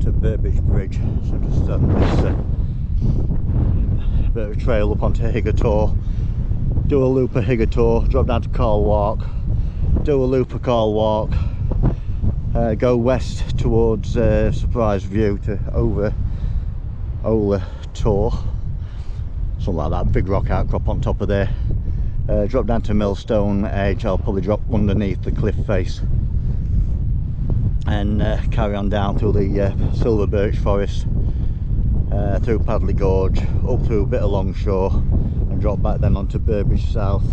to Burbage Bridge, so just on this bit of a trail up onto Higger, do a loop of Higger, drop down to Wark, do a loop of Wark, go west towards Surprise View to over Ola Tor, something like that, big rock outcrop on top of there. Drop down to Millstone edge. I'll probably drop underneath the cliff face and carry on down through the silver birch forest, through Padley Gorge, up through a bit of Longshaw, and drop back then onto Burbage South.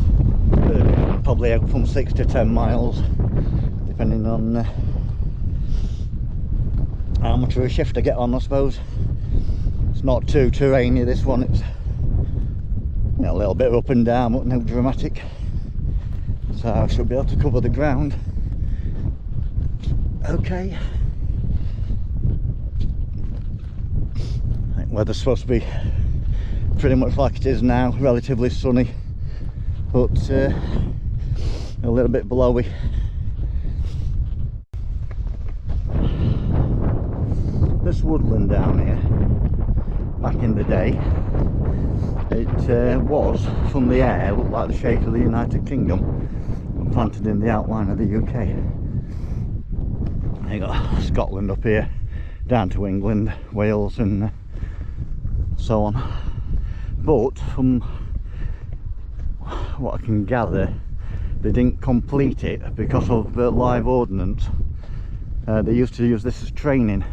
Burbage, probably out from 6 to 10 miles, depending on how much of a shift I get on, I suppose. It's not too terrainy, this one. It's a little bit up and down, but no dramatic, so I should be able to cover the ground okay. I think weather's supposed to be pretty much like it is now, relatively sunny, but a little bit blowy. This woodland down here, back in the day, it was, from the air, looked like the shape of the United Kingdom, and planted in the outline of the UK. You got Scotland up here, down to England, Wales, and so on. But from what I can gather, they didn't complete it because of live ordnance. They used to use this as training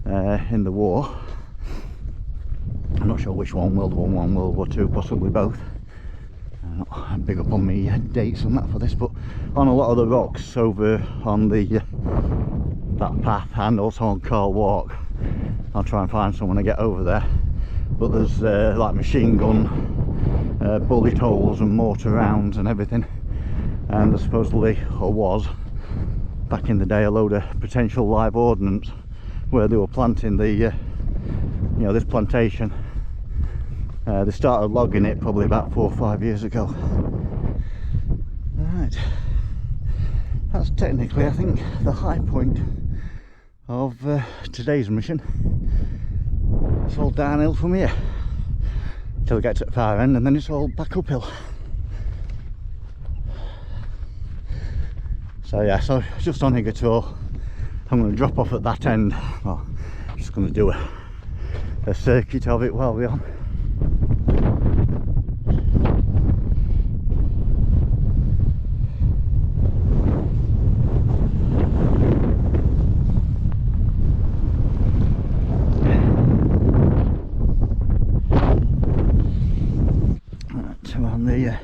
in the war. I'm not sure which one, World War I, World War II, possibly both. I'm big up on me dates on that for this, but on a lot of the rocks over on the that path, and also on Wark, I'll try and find someone to get over there. But there's like machine gun, bullet holes and mortar rounds and everything, and there supposedly, or was back in the day, a load of potential live ordnance where they were planting the this plantation. They started logging it probably about 4 or 5 years ago. Right, that's technically, I think, the high point of today's mission. It's all downhill from here till we get to the far end, and then it's all back uphill. So yeah, so just on Higger tour, I'm going to drop off at that end. Well, I'm just going to do a circuit of it while we're on. Right, we're on the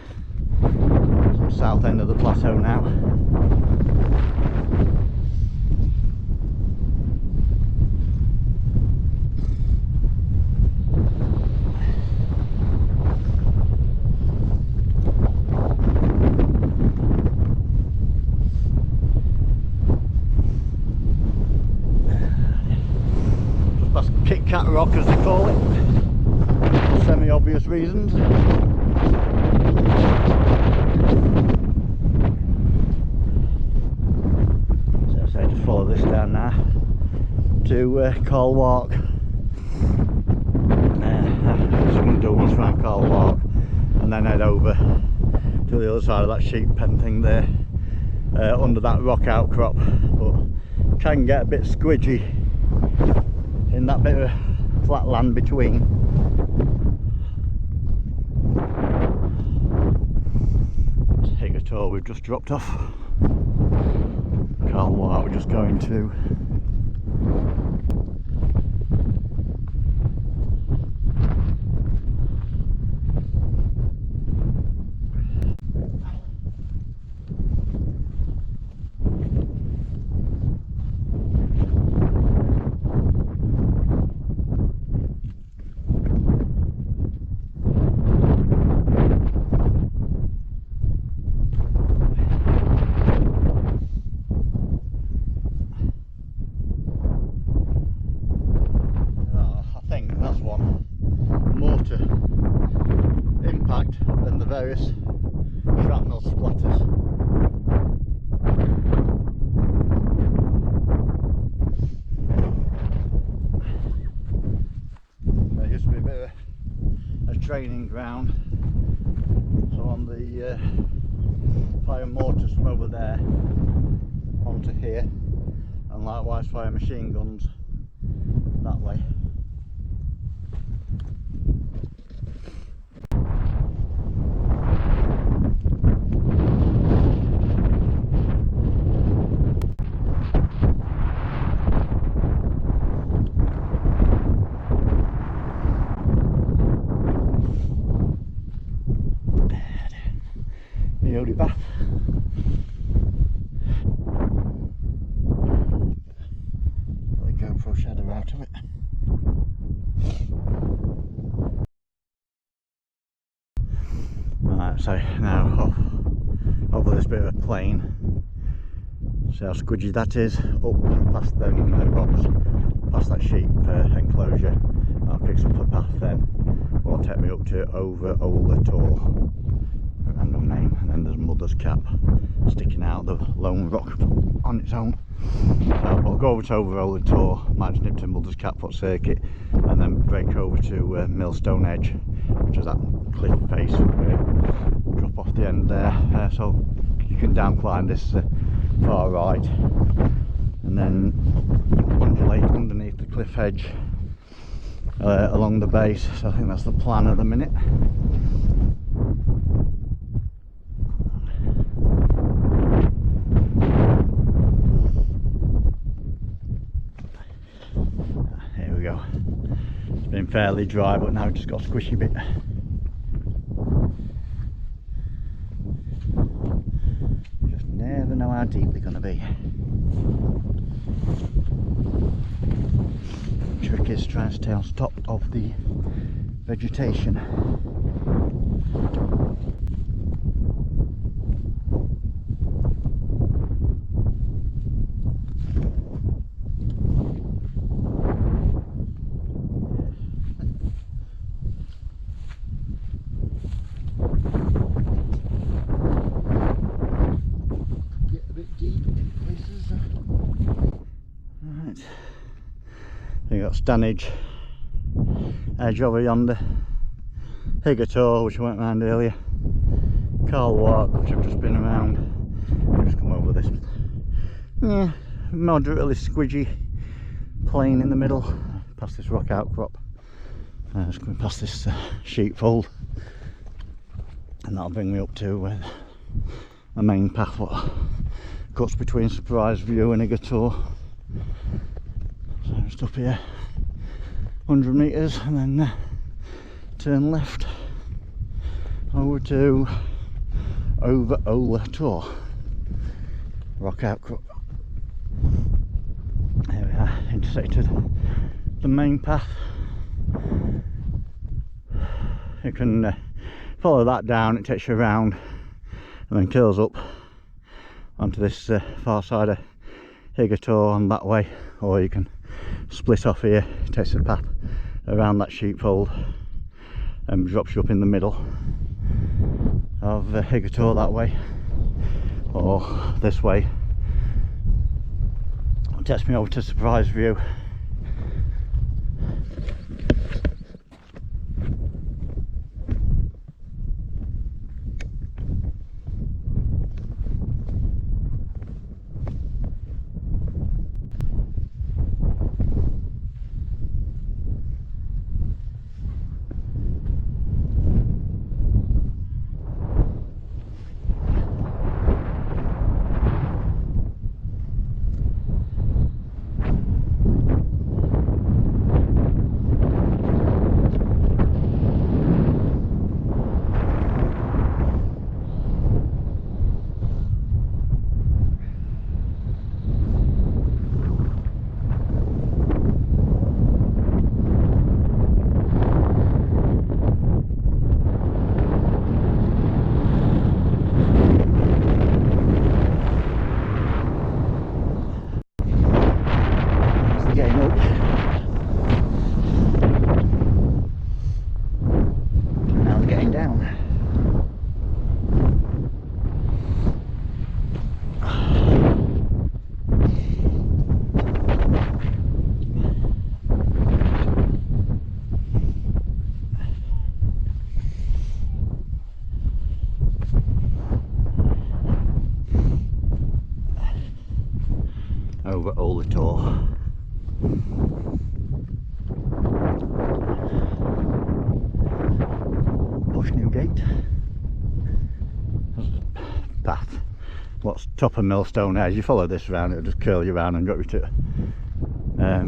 south end of the plateau now. Cat rock, as they call it, for semi-obvious reasons. So I say just follow this down now to Wark. Just going to do once around Wark and then head over to the other side of that sheep pen thing there, under that rock outcrop, but can get a bit squidgy in that bit of flat land between. Higger tour we've just dropped off. Wark we're just going to. round. So on the fire mortars from over there onto here, and likewise fire machine guns that way. Bath. The GoPro shadow out of it. Right, so now over this bit of a plain. See how squidgy that is, up past them rocks, past that sheep enclosure. That picks up a path then, will take me up to over Ola Tor. Random name, and then there's Mother's Cap sticking out the lone rock on its own. So I'll go over to Ola Tor, might nip to Mother's Cap foot circuit, and then break over to Millstone Edge, which is that cliff face, drop off the end there. So you can down climb this far right, and then undulate underneath the cliff edge along the base. So I think that's the plan at the minute. It's been fairly dry, but now it's just got a squishy bit. You just never know how deep they're going to be. The trick is trying to stay on top of the vegetation. You got Stanage edge over yonder, Higger, which I went around earlier, Wark, which I've just been around. I've just come over this moderately squidgy plain in the middle, past this rock outcrop, just coming past this sheepfold, and that'll bring me up to the main path what cuts between Surprise View and Higger. So just up here 100 metres and then turn left over to over Ola Tor rock outcrop. There we are, intersected the main path. You can follow that down, it takes you around and then curls up onto this far side of Higger on that way, or you can split off here, it takes a path around that sheepfold and drops you up in the middle of Higger that way, or this way. It takes me over to Surprise View. over at Olator. Push Newgate. Path. What's top of Millstone Edge? You follow this round, it'll just curl you around and drop you to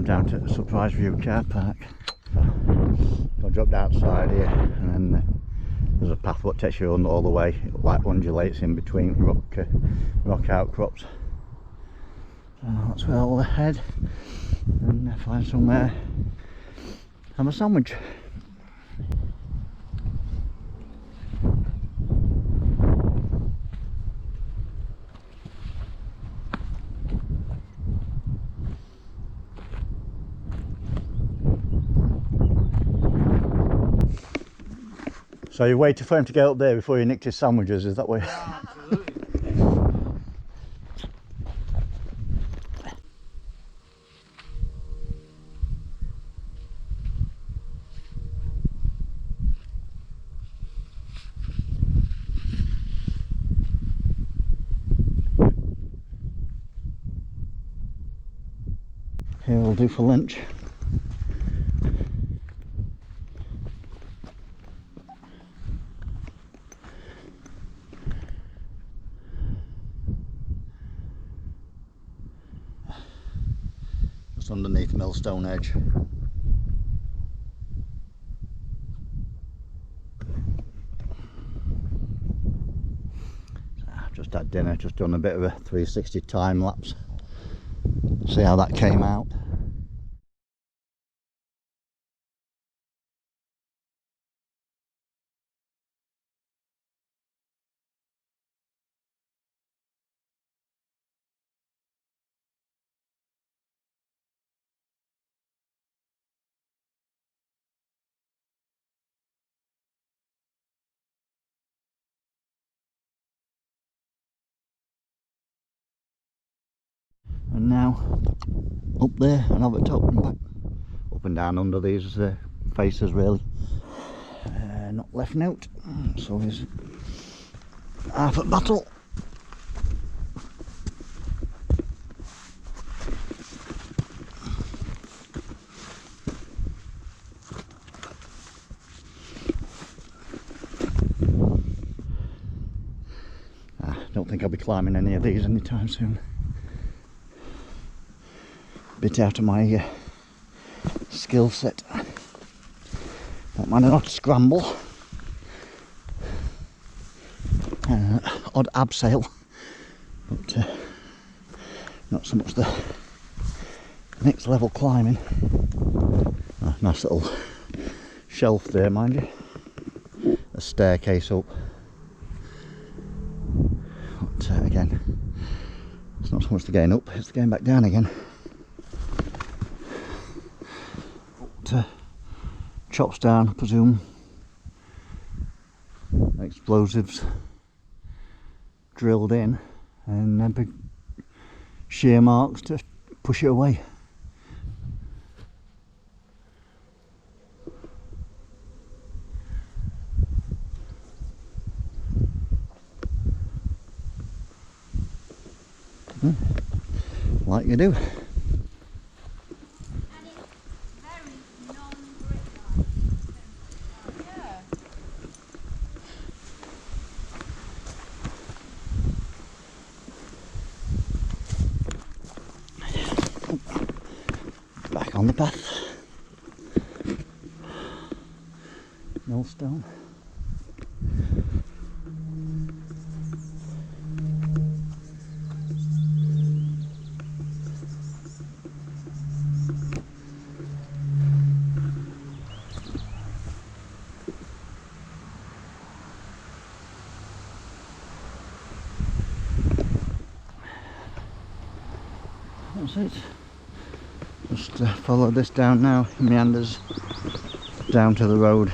down to the Surprise View car park. I'll drop down outside here, and then there's a path what takes you all the way. It like undulates in between rock outcrops. So that's where I'll head and find somewhere, have a sandwich. So you waited for him to get up there before you nicked his sandwiches, is that what? Yeah, absolutely. Here we'll do for lunch. Just underneath Millstone Edge. I've just had dinner, just done a bit of a 360 time lapse. See how that came out. And now up there and over the top and back, up and down under these faces really. Not left note, so here's half a battle. Don't think I'll be climbing any of these anytime soon. Bit out of my skill set. Don't mind an odd scramble, odd abseil, but not so much the next level climbing. Oh, nice little shelf there, mind you. A staircase up. But again, it's not so much the going up, it's the going back down again. But, chops down, I presume. Explosives drilled in, and then big shear marks to push it away. Like you do. Back on the path. Millstone. That's it. Just follow this down now, meanders down to the road,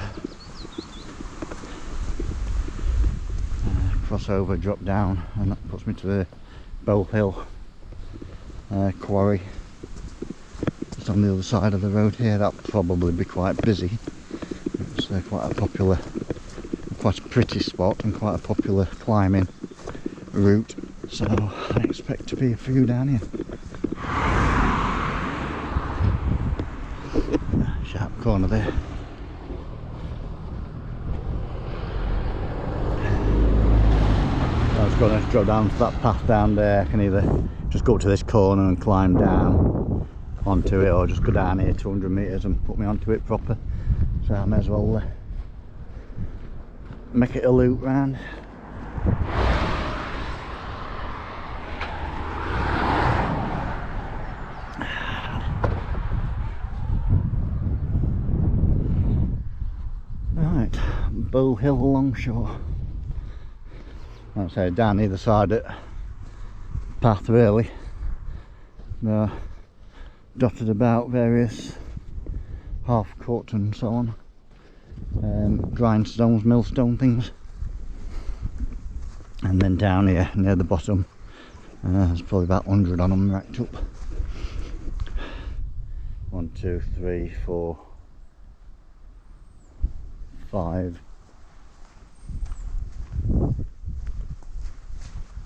cross over, drop down, and that puts me to the Bolehill quarry. Just on the other side of the road here. That'll probably be quite busy. It's quite a popular, quite a pretty spot and quite a popular climbing route, so I expect to be a few down here. Sharp corner there. I was going to go down to that path down there. I can either just go to this corner and climb down onto it, or just go down here 200 metres and put me onto it proper. So I may as well make it a loop round. Right, Bolehill, Longshaw. Like I say, down either side of the path really. They're dotted about various half cut and so on. Grindstones, millstone things. And then down here near the bottom, there's probably about 100 on them racked up. 1, 2, 3, 4, 5,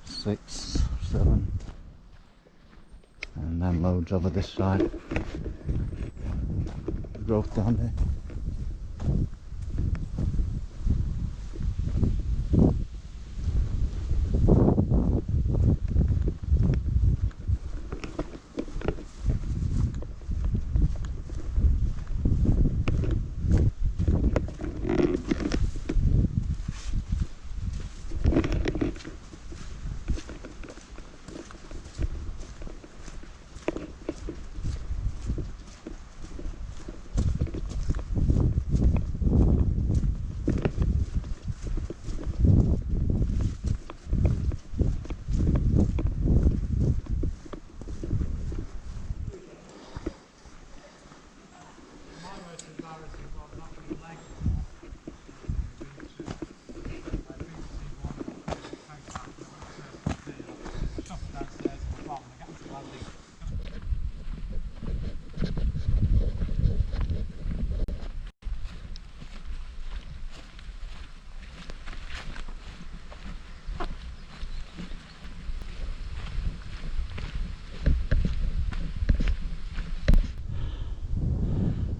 6, 7, and then loads over this side. Growth down there.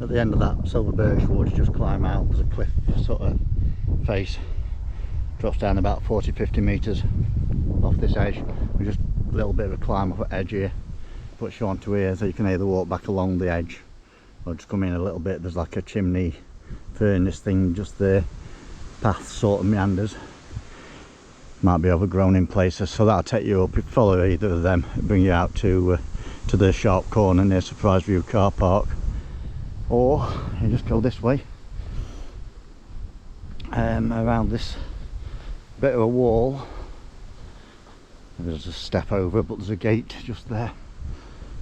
At the end of that silver birch wood, just climb out. There's a cliff sort of face, drops down about 40-50 metres off this edge. Just a little bit of a climb off the edge here, puts you onto here, so you can either walk back along the edge or just come in a little bit. There's like a chimney furnace thing just there. Path sort of meanders, might be overgrown in places, so that'll take you up. If you follow either of them, it'll bring you out to the sharp corner near Surprise View car park. Or you just go this way, around this bit of a wall. There's a step over, but there's a gate just there,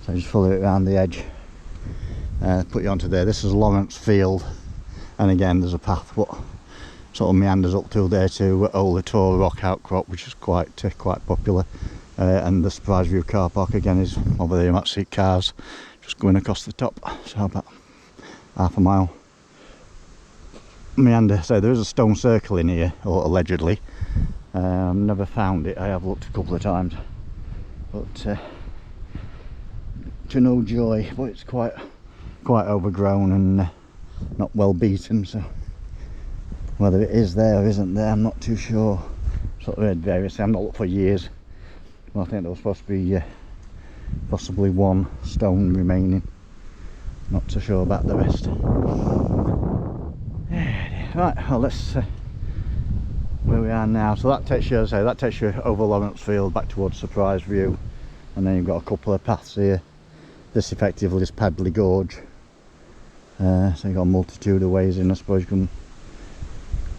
so you just follow it around the edge, put you onto there. This is Lawrence Field, and again there's a path what sort of meanders up through there to Old Tor Rock Outcrop, which is quite popular, and the Surprise View car park again is over there. You might see cars just going across the top, so about half a mile meander. So there is a stone circle in here, or allegedly. Never found it. I have looked a couple of times, but to no joy. But it's quite overgrown and not well beaten, so whether it is there or isn't there, I'm not too sure. Sort of heard various. I've not looked for years. Well, I think there was supposed to be possibly one stone remaining. Not so sure about the rest. Right, well, let's where we are now. So that takes you, as I say, that takes you over Lawrence Field back towards Surprise View, and then you've got a couple of paths here. This effectively is Padley Gorge. So you've got a multitude of ways in. I suppose you can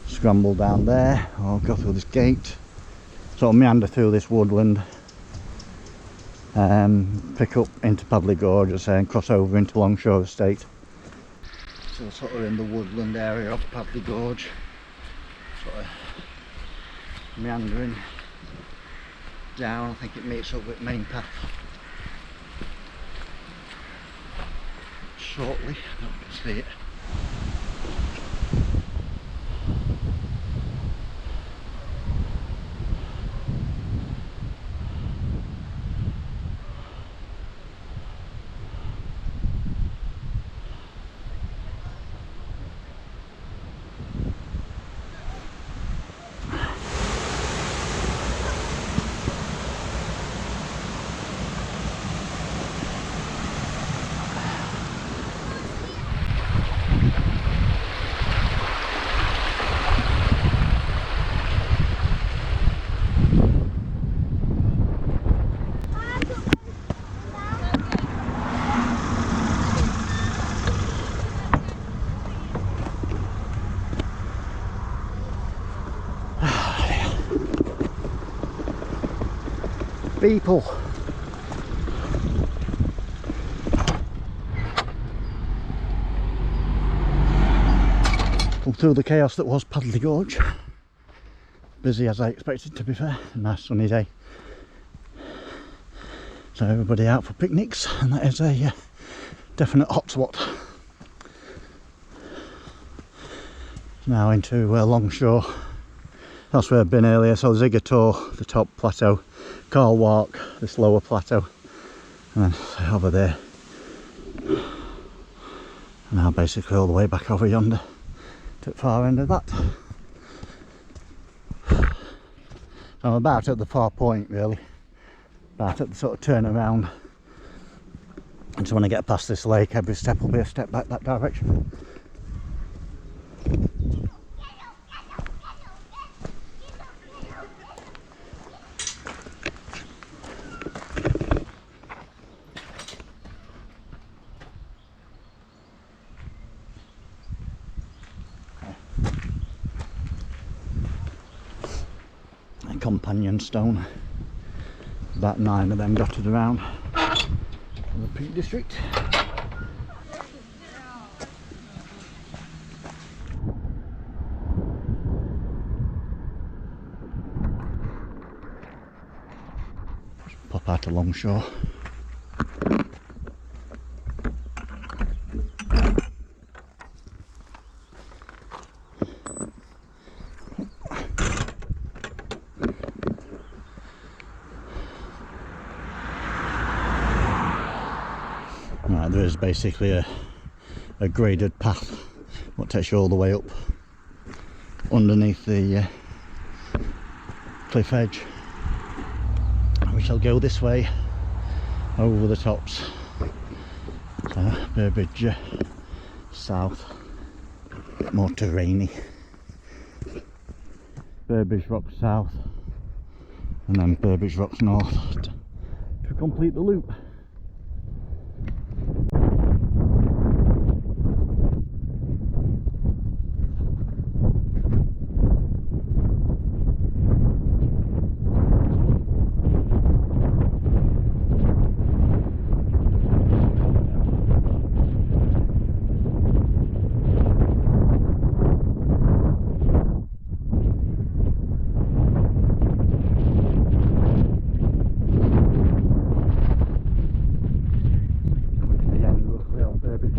scramble down there or go through this gate, sort of meander through this woodland, pick up into Padley Gorge, as I say, and cross over into Longshaw Estate. So sort of in the woodland area of Padley Gorge, sort of meandering down. I think it meets up with main path shortly. I don't see it. people. Come through the chaos that was Padley Gorge. Busy as I expected, to be fair. A nice sunny day. So everybody out for picnics, and that is a definite hotspot. Now into Longshaw. That's where I've been earlier. So there's Higger, the top plateau, Wark, this lower plateau, and then over there. And now basically all the way back over yonder to the far end of that. So I'm about at the far point really. About at the sort of turnaround, and so when I get past this lake, every step will be a step back that direction. A companion stone. About 9 of them dotted around the Peak District. Just pop out to Longshaw. Right, there is basically a graded path what takes you all the way up underneath the cliff edge. We shall go this way over the tops. So Burbage south, a bit more terrainy. Burbage Rocks south, and then Burbage Rocks north to complete the loop.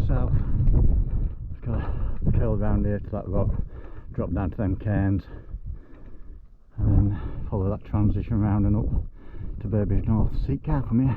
South, just gotta curl around here to that rock, drop down to them cairns, and then follow that transition round and up to Burbage North. Seat car from here.